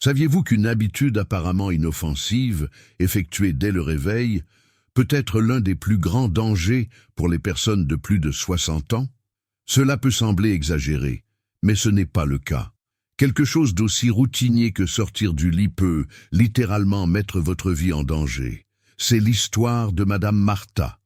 Saviez-vous qu'une habitude apparemment inoffensive, effectuée dès le réveil, peut être l'un des plus grands dangers pour les personnes de plus de 60 ans? Cela peut sembler exagéré, mais ce n'est pas le cas. Quelque chose d'aussi routinier que sortir du lit peut, littéralement, mettre votre vie en danger. C'est l'histoire de Madame Martha,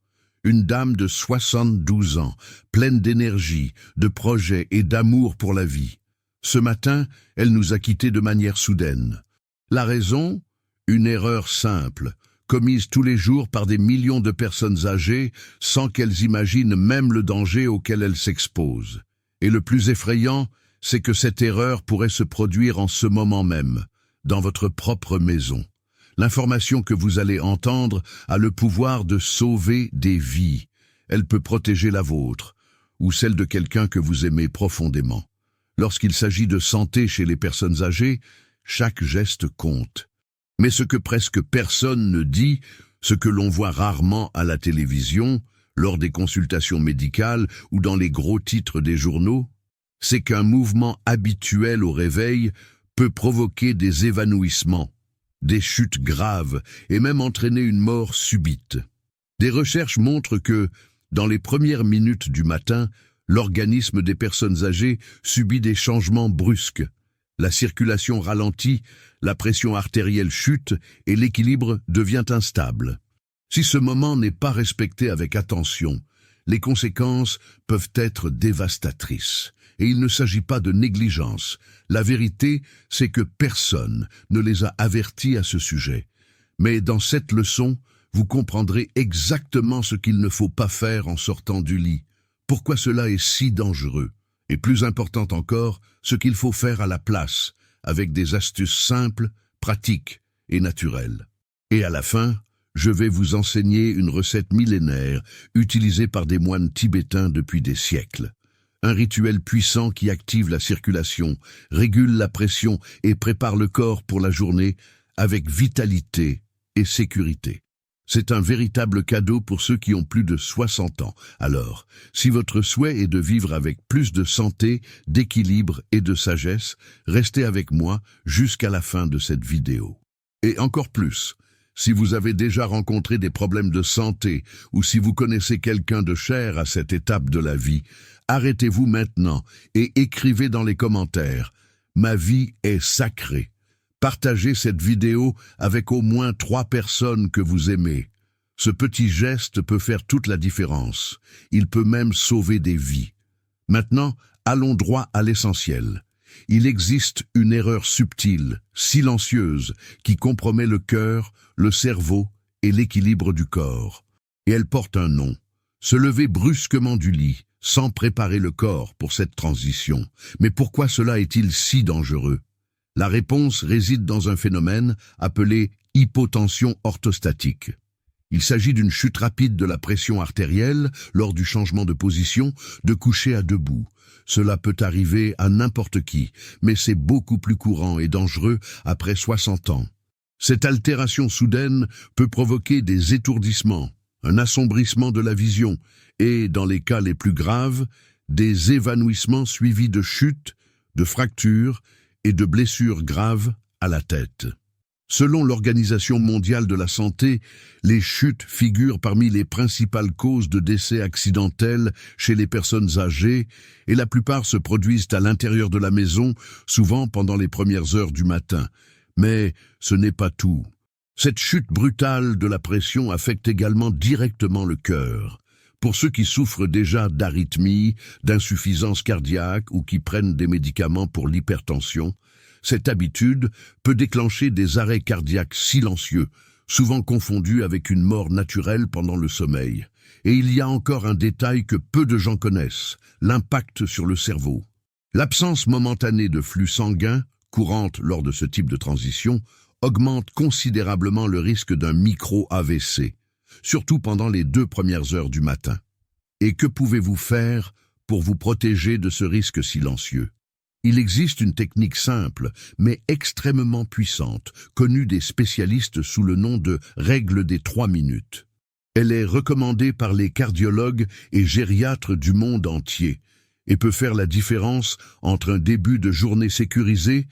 une dame de 72 ans, pleine d'énergie, de projets et d'amour pour la vie. Ce matin, elle nous a quittés de manière soudaine. La raison? Une erreur simple, commise tous les jours par des millions de personnes âgées sans qu'elles imaginent même le danger auquel elles s'exposent. Et le plus effrayant, c'est que cette erreur pourrait se produire en ce moment même, dans votre propre maison. L'information que vous allez entendre a le pouvoir de sauver des vies. Elle peut protéger la vôtre, ou celle de quelqu'un que vous aimez profondément. Lorsqu'il s'agit de santé chez les personnes âgées, chaque geste compte. Mais ce que presque personne ne dit, ce que l'on voit rarement à la télévision, lors des consultations médicales ou dans les gros titres des journaux, c'est qu'un mouvement habituel au réveil peut provoquer des évanouissements, des chutes graves et même entraîner une mort subite. Des recherches montrent que, dans les premières minutes du matin, l'organisme des personnes âgées subit des changements brusques. La circulation ralentit, la pression artérielle chute et l'équilibre devient instable. Si ce moment n'est pas respecté avec attention, les conséquences peuvent être dévastatrices. Et il ne s'agit pas de négligence. La vérité, c'est que personne ne les a avertis à ce sujet. Mais dans cette leçon, vous comprendrez exactement ce qu'il ne faut pas faire en sortant du lit, pourquoi cela est si dangereux, et plus important encore, ce qu'il faut faire à la place, avec des astuces simples, pratiques et naturelles. Et à la fin, je vais vous enseigner une recette millénaire utilisée par des moines tibétains depuis des siècles. Un rituel puissant qui active la circulation, régule la pression et prépare le corps pour la journée avec vitalité et sécurité. C'est un véritable cadeau pour ceux qui ont plus de 60 ans. Alors, si votre souhait est de vivre avec plus de santé, d'équilibre et de sagesse, restez avec moi jusqu'à la fin de cette vidéo. Et encore plus, si vous avez déjà rencontré des problèmes de santé ou si vous connaissez quelqu'un de cher à cette étape de la vie, arrêtez-vous maintenant et écrivez dans les commentaires « Ma vie est sacrée ». Partagez cette vidéo avec au moins 3 personnes que vous aimez. Ce petit geste peut faire toute la différence. Il peut même sauver des vies. Maintenant, allons droit à l'essentiel. Il existe une erreur subtile, silencieuse, qui compromet le cœur, le cerveau et l'équilibre du corps. Et elle porte un nom. Se lever brusquement du lit, sans préparer le corps pour cette transition. Mais pourquoi cela est-il si dangereux? La réponse réside dans un phénomène appelé hypotension orthostatique. Il s'agit d'une chute rapide de la pression artérielle lors du changement de position, de coucher à debout. Cela peut arriver à n'importe qui, mais c'est beaucoup plus courant et dangereux après 60 ans. Cette altération soudaine peut provoquer des étourdissements, un assombrissement de la vision et, dans les cas les plus graves, des évanouissements suivis de chutes, de fractures et de blessures graves à la tête. Selon l'Organisation mondiale de la santé, les chutes figurent parmi les principales causes de décès accidentels chez les personnes âgées et la plupart se produisent à l'intérieur de la maison, souvent pendant les premières heures du matin. Mais ce n'est pas tout. Cette chute brutale de la pression affecte également directement le cœur. Pour ceux qui souffrent déjà d'arythmie, d'insuffisance cardiaque ou qui prennent des médicaments pour l'hypertension, cette habitude peut déclencher des arrêts cardiaques silencieux, souvent confondus avec une mort naturelle pendant le sommeil. Et il y a encore un détail que peu de gens connaissent, l'impact sur le cerveau. L'absence momentanée de flux sanguin, courante lors de ce type de transition, augmente considérablement le risque d'un micro-AVC, surtout pendant les 2 premières heures du matin. Et que pouvez-vous faire pour vous protéger de ce risque silencieux? Il existe une technique simple, mais extrêmement puissante, connue des spécialistes sous le nom de « règle des 3 minutes ». Elle est recommandée par les cardiologues et gériatres du monde entier et peut faire la différence entre un début de journée sécurisé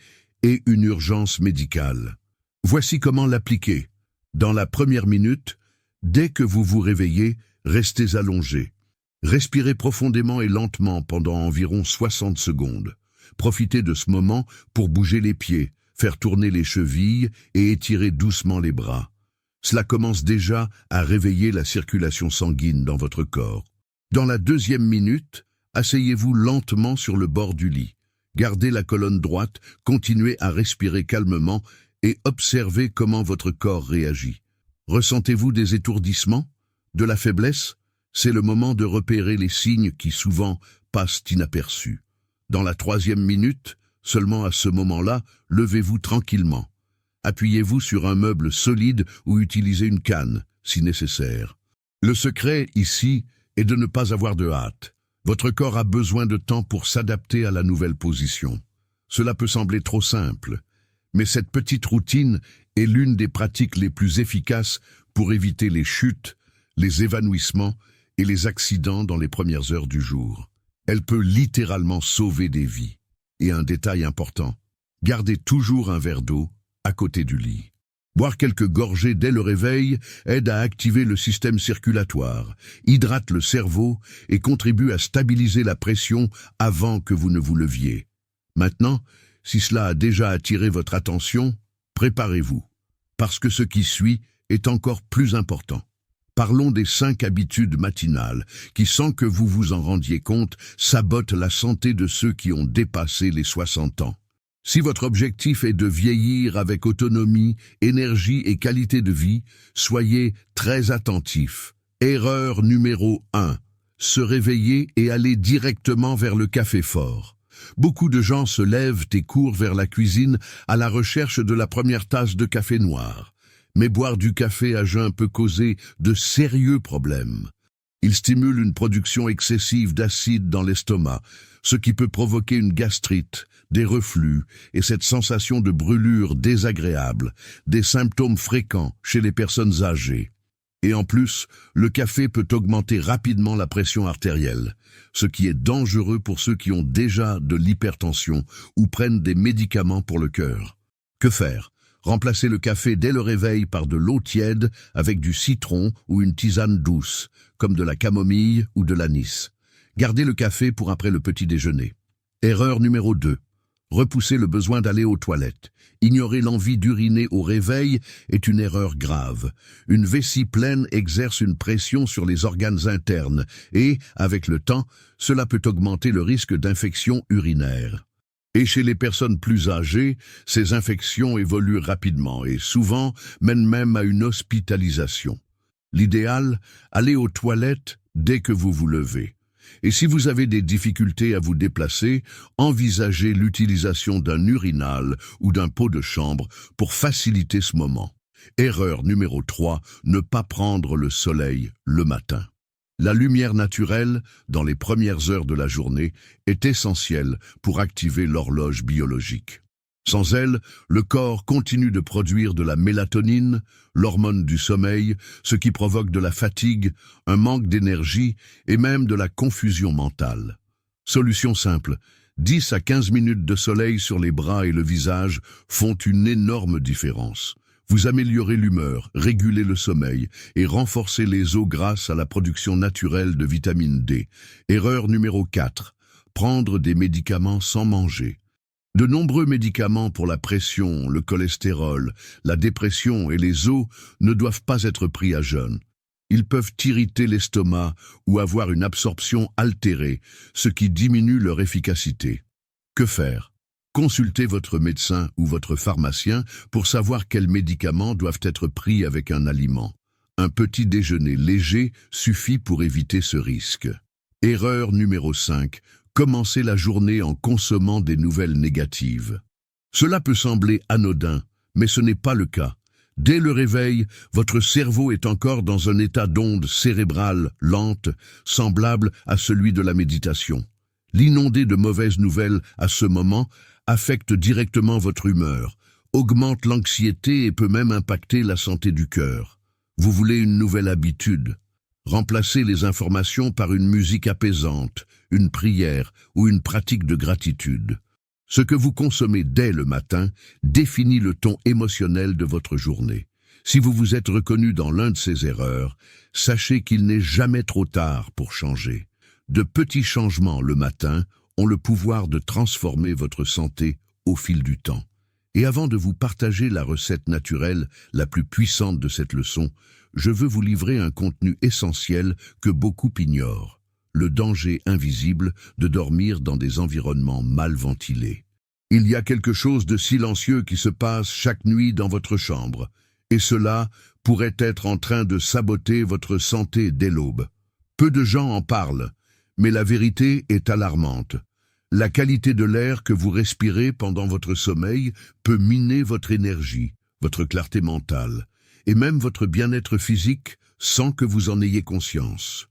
et une urgence médicale. Voici comment l'appliquer. Dans la première minute, dès que vous vous réveillez, restez allongé. Respirez profondément et lentement pendant environ 60 secondes. Profitez de ce moment pour bouger les pieds, faire tourner les chevilles et étirer doucement les bras. Cela commence déjà à réveiller la circulation sanguine dans votre corps. Dans la deuxième minute, asseyez-vous lentement sur le bord du lit. Gardez la colonne droite, continuez à respirer calmement et observez comment votre corps réagit. Ressentez-vous des étourdissements? De la faiblesse? C'est le moment de repérer les signes qui souvent passent inaperçus. Dans la troisième minute, seulement à ce moment-là, levez-vous tranquillement. Appuyez-vous sur un meuble solide ou utilisez une canne, si nécessaire. Le secret, ici, est de ne pas avoir de hâte. Votre corps a besoin de temps pour s'adapter à la nouvelle position. Cela peut sembler trop simple, mais cette petite routine est l'une des pratiques les plus efficaces pour éviter les chutes, les évanouissements et les accidents dans les premières heures du jour. Elle peut littéralement sauver des vies. Et un détail important, gardez toujours un verre d'eau à côté du lit. Boire quelques gorgées dès le réveil aide à activer le système circulatoire, hydrate le cerveau et contribue à stabiliser la pression avant que vous ne vous leviez. Maintenant, si cela a déjà attiré votre attention, préparez-vous, parce que ce qui suit est encore plus important. Parlons des 5 habitudes matinales qui, sans que vous vous en rendiez compte, sabotent la santé de ceux qui ont dépassé les 60 ans. Si votre objectif est de vieillir avec autonomie, énergie et qualité de vie, soyez très attentifs. Erreur numéro 1. Se réveiller et aller directement vers le café fort. Beaucoup de gens se lèvent et courent vers la cuisine à la recherche de la première tasse de café noir. Mais boire du café à jeun peut causer de sérieux problèmes. Il stimule une production excessive d'acide dans l'estomac, ce qui peut provoquer une gastrite, des reflux et cette sensation de brûlure désagréable, des symptômes fréquents chez les personnes âgées. Et en plus, le café peut augmenter rapidement la pression artérielle, ce qui est dangereux pour ceux qui ont déjà de l'hypertension ou prennent des médicaments pour le cœur. Que faire? Remplacez le café dès le réveil par de l'eau tiède avec du citron ou une tisane douce, comme de la camomille ou de l'anis. Gardez le café pour après le petit déjeuner. Erreur numéro 2. Repoussez le besoin d'aller aux toilettes. Ignorer l'envie d'uriner au réveil est une erreur grave. Une vessie pleine exerce une pression sur les organes internes et, avec le temps, cela peut augmenter le risque d'infection urinaire. Et chez les personnes plus âgées, ces infections évoluent rapidement et souvent mènent même à une hospitalisation. L'idéal, allez aux toilettes dès que vous vous levez. Et si vous avez des difficultés à vous déplacer, envisagez l'utilisation d'un urinal ou d'un pot de chambre pour faciliter ce moment. Erreur numéro 3, ne pas prendre le soleil le matin. La lumière naturelle, dans les premières heures de la journée, est essentielle pour activer l'horloge biologique. Sans elle, le corps continue de produire de la mélatonine, l'hormone du sommeil, ce qui provoque de la fatigue, un manque d'énergie et même de la confusion mentale. Solution simple, 10 à 15 minutes de soleil sur les bras et le visage font une énorme différence. Vous améliorez l'humeur, régulez le sommeil et renforcez les os grâce à la production naturelle de vitamine D. Erreur numéro 4. Prendre des médicaments sans manger. De nombreux médicaments pour la pression, le cholestérol, la dépression et les os ne doivent pas être pris à jeun. Ils peuvent irriter l'estomac ou avoir une absorption altérée, ce qui diminue leur efficacité. Que faire? Consultez votre médecin ou votre pharmacien pour savoir quels médicaments doivent être pris avec un aliment. Un petit déjeuner léger suffit pour éviter ce risque. Erreur numéro 5. Commencez la journée en consommant des nouvelles négatives. Cela peut sembler anodin, mais ce n'est pas le cas. Dès le réveil, votre cerveau est encore dans un état d'onde cérébrale lente, semblable à celui de la méditation. L'inonder de mauvaises nouvelles à ce moment affecte directement votre humeur, augmente l'anxiété et peut même impacter la santé du cœur. Vous voulez une nouvelle habitude? Remplacez les informations par une musique apaisante, une prière ou une pratique de gratitude. Ce que vous consommez dès le matin définit le ton émotionnel de votre journée. Si vous vous êtes reconnu dans l'un de ces erreurs, sachez qu'il n'est jamais trop tard pour changer. De petits changements le matin ont le pouvoir de transformer votre santé au fil du temps. Et avant de vous partager la recette naturelle la plus puissante de cette leçon, je veux vous livrer un contenu essentiel que beaucoup ignorent: le danger invisible de dormir dans des environnements mal ventilés. Il y a quelque chose de silencieux qui se passe chaque nuit dans votre chambre, et cela pourrait être en train de saboter votre santé dès l'aube. Peu de gens en parlent, mais la vérité est alarmante. La qualité de l'air que vous respirez pendant votre sommeil peut miner votre énergie, votre clarté mentale, et même votre bien-être physique sans que vous en ayez conscience.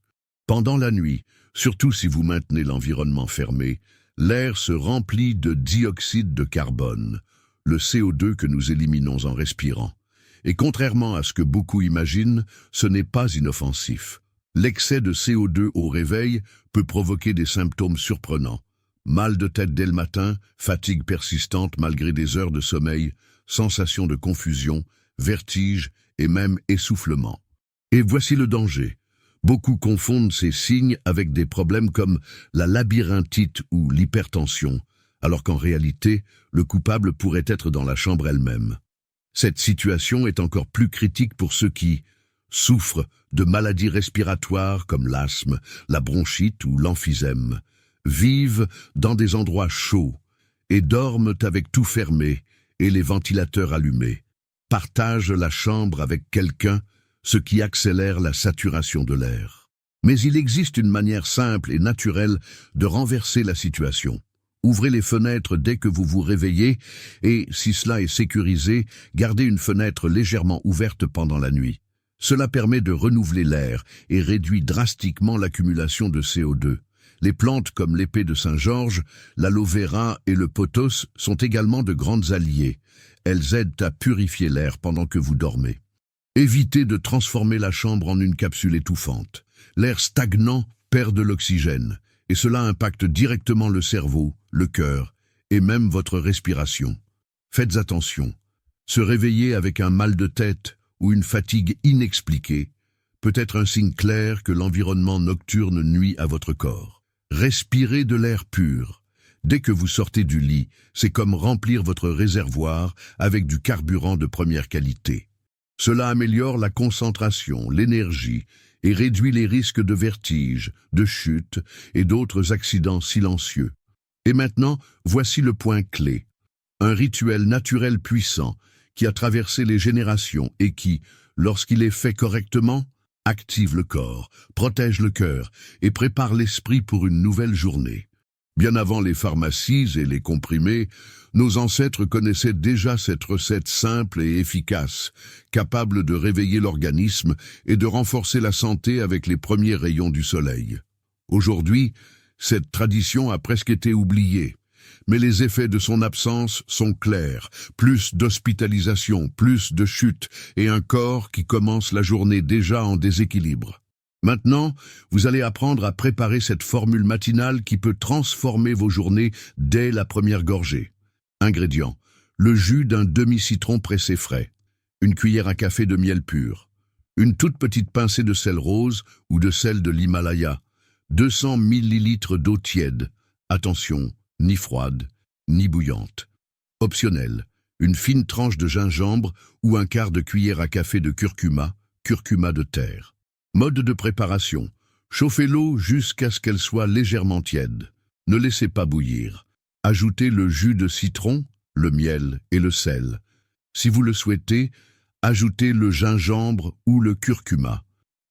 Pendant la nuit, surtout si vous maintenez l'environnement fermé, l'air se remplit de dioxyde de carbone, le CO2 que nous éliminons en respirant. Et contrairement à ce que beaucoup imaginent, ce n'est pas inoffensif. L'excès de CO2 au réveil peut provoquer des symptômes surprenants: mal de tête dès le matin, fatigue persistante malgré des heures de sommeil, sensation de confusion, vertige et même essoufflement. Et voici le danger. Beaucoup confondent ces signes avec des problèmes comme la labyrinthite ou l'hypertension, alors qu'en réalité, le coupable pourrait être dans la chambre elle-même. Cette situation est encore plus critique pour ceux qui souffrent de maladies respiratoires comme l'asthme, la bronchite ou l'emphysème, vivent dans des endroits chauds et dorment avec tout fermé et les ventilateurs allumés, partagent la chambre avec quelqu'un, ce qui accélère la saturation de l'air. Mais il existe une manière simple et naturelle de renverser la situation. Ouvrez les fenêtres dès que vous vous réveillez et, si cela est sécurisé, gardez une fenêtre légèrement ouverte pendant la nuit. Cela permet de renouveler l'air et réduit drastiquement l'accumulation de CO2. Les plantes comme l'épée de Saint-Georges, l'aloe vera et le pothos sont également de grandes alliées. Elles aident à purifier l'air pendant que vous dormez. Évitez de transformer la chambre en une capsule étouffante. L'air stagnant perd de l'oxygène, et cela impacte directement le cerveau, le cœur et même votre respiration. Faites attention. Se réveiller avec un mal de tête ou une fatigue inexpliquée peut être un signe clair que l'environnement nocturne nuit à votre corps. Respirez de l'air pur. Dès que vous sortez du lit, c'est comme remplir votre réservoir avec du carburant de première qualité. Cela améliore la concentration, l'énergie et réduit les risques de vertige, de chute et d'autres accidents silencieux. Et maintenant, voici le point clé. Un rituel naturel puissant qui a traversé les générations et qui, lorsqu'il est fait correctement, active le corps, protège le cœur et prépare l'esprit pour une nouvelle journée. Bien avant les pharmacies et les comprimés, nos ancêtres connaissaient déjà cette recette simple et efficace, capable de réveiller l'organisme et de renforcer la santé avec les premiers rayons du soleil. Aujourd'hui, cette tradition a presque été oubliée, mais les effets de son absence sont clairs: plus d'hospitalisation, plus de chutes et un corps qui commence la journée déjà en déséquilibre. Maintenant, vous allez apprendre à préparer cette formule matinale qui peut transformer vos journées dès la première gorgée. Ingrédients: le jus d'un demi-citron pressé frais, une cuillère à café de miel pur, une toute petite pincée de sel rose ou de sel de l'Himalaya, 200 ml d'eau tiède, attention, ni froide, ni bouillante. Optionnel, une fine tranche de gingembre ou un quart de cuillère à café de curcuma, curcuma de terre. Mode de préparation: chauffez l'eau jusqu'à ce qu'elle soit légèrement tiède. Ne laissez pas bouillir. Ajoutez le jus de citron, le miel et le sel. Si vous le souhaitez, ajoutez le gingembre ou le curcuma.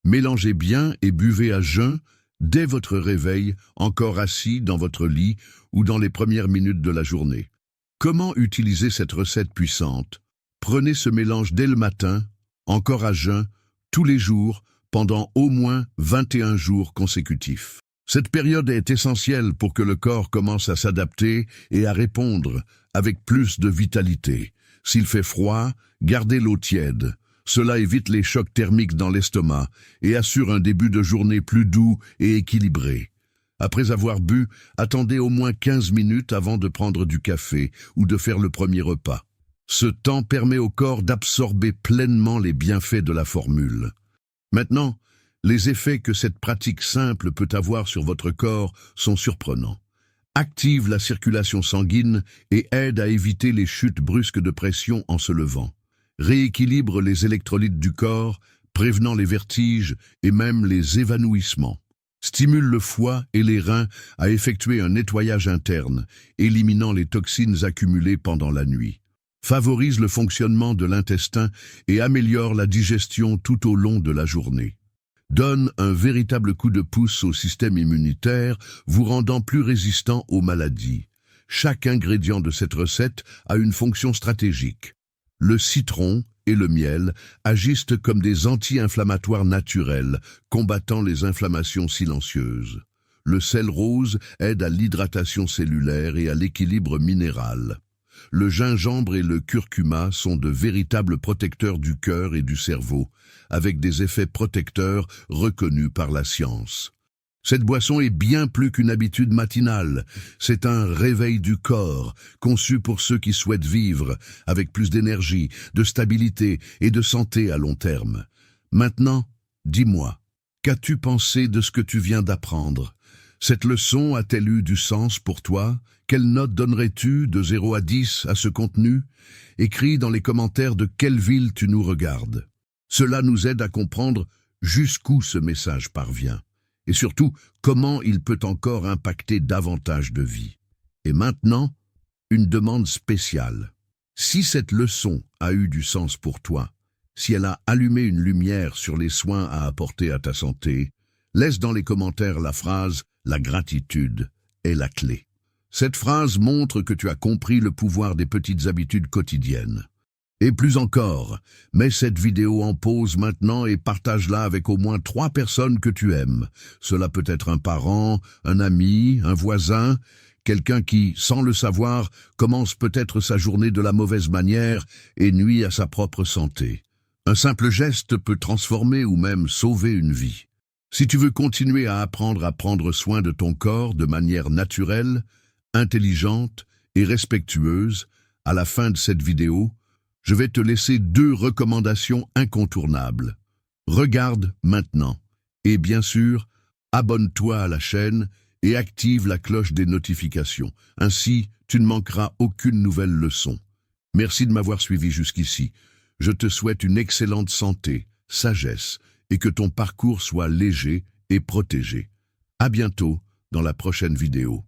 Mélangez bien et buvez à jeun dès votre réveil, encore assis dans votre lit ou dans les premières minutes de la journée. Comment utiliser cette recette puissante? Prenez ce mélange dès le matin, encore à jeun, tous les jours, pendant au moins 21 jours consécutifs. Cette période est essentielle pour que le corps commence à s'adapter et à répondre avec plus de vitalité. S'il fait froid, gardez l'eau tiède. Cela évite les chocs thermiques dans l'estomac et assure un début de journée plus doux et équilibré. Après avoir bu, attendez au moins 15 minutes avant de prendre du café ou de faire le premier repas. Ce temps permet au corps d'absorber pleinement les bienfaits de la formule. Maintenant, les effets que cette pratique simple peut avoir sur votre corps sont surprenants. Active la circulation sanguine et aide à éviter les chutes brusques de pression en se levant. Rééquilibre les électrolytes du corps, prévenant les vertiges et même les évanouissements. Stimule le foie et les reins à effectuer un nettoyage interne, éliminant les toxines accumulées pendant la nuit. Favorise le fonctionnement de l'intestin et améliore la digestion tout au long de la journée. Donne un véritable coup de pouce au système immunitaire, vous rendant plus résistant aux maladies. Chaque ingrédient de cette recette a une fonction stratégique. Le citron et le miel agissent comme des anti-inflammatoires naturels, combattant les inflammations silencieuses. Le sel rose aide à l'hydratation cellulaire et à l'équilibre minéral. Le gingembre et le curcuma sont de véritables protecteurs du cœur et du cerveau, avec des effets protecteurs reconnus par la science. Cette boisson est bien plus qu'une habitude matinale. C'est un réveil du corps, conçu pour ceux qui souhaitent vivre avec plus d'énergie, de stabilité et de santé à long terme. Maintenant, dis-moi, qu'as-tu pensé de ce que tu viens d'apprendre? Cette leçon a-t-elle eu du sens pour toi? Quelle note donnerais-tu de 0 à 10 à ce contenu? Écris dans les commentaires de quelle ville tu nous regardes. Cela nous aide à comprendre jusqu'où ce message parvient. Et surtout, comment il peut encore impacter davantage de vies. Et maintenant, une demande spéciale. Si cette leçon a eu du sens pour toi, si elle a allumé une lumière sur les soins à apporter à ta santé, laisse dans les commentaires la phrase « La gratitude est la clé ». Cette phrase montre que tu as compris le pouvoir des petites habitudes quotidiennes. Et plus encore, mets cette vidéo en pause maintenant et partage-la avec au moins 3 personnes que tu aimes. Cela peut être un parent, un ami, un voisin, quelqu'un qui, sans le savoir, commence peut-être sa journée de la mauvaise manière et nuit à sa propre santé. Un simple geste peut transformer ou même sauver une vie. Si tu veux continuer à apprendre à prendre soin de ton corps de manière naturelle, intelligente et respectueuse, à la fin de cette vidéo, je vais te laisser 2 recommandations incontournables. Regarde maintenant. Et bien sûr, abonne-toi à la chaîne et active la cloche des notifications. Ainsi, tu ne manqueras aucune nouvelle leçon. Merci de m'avoir suivi jusqu'ici. Je te souhaite une excellente santé, sagesse et que ton parcours soit léger et protégé. À bientôt dans la prochaine vidéo.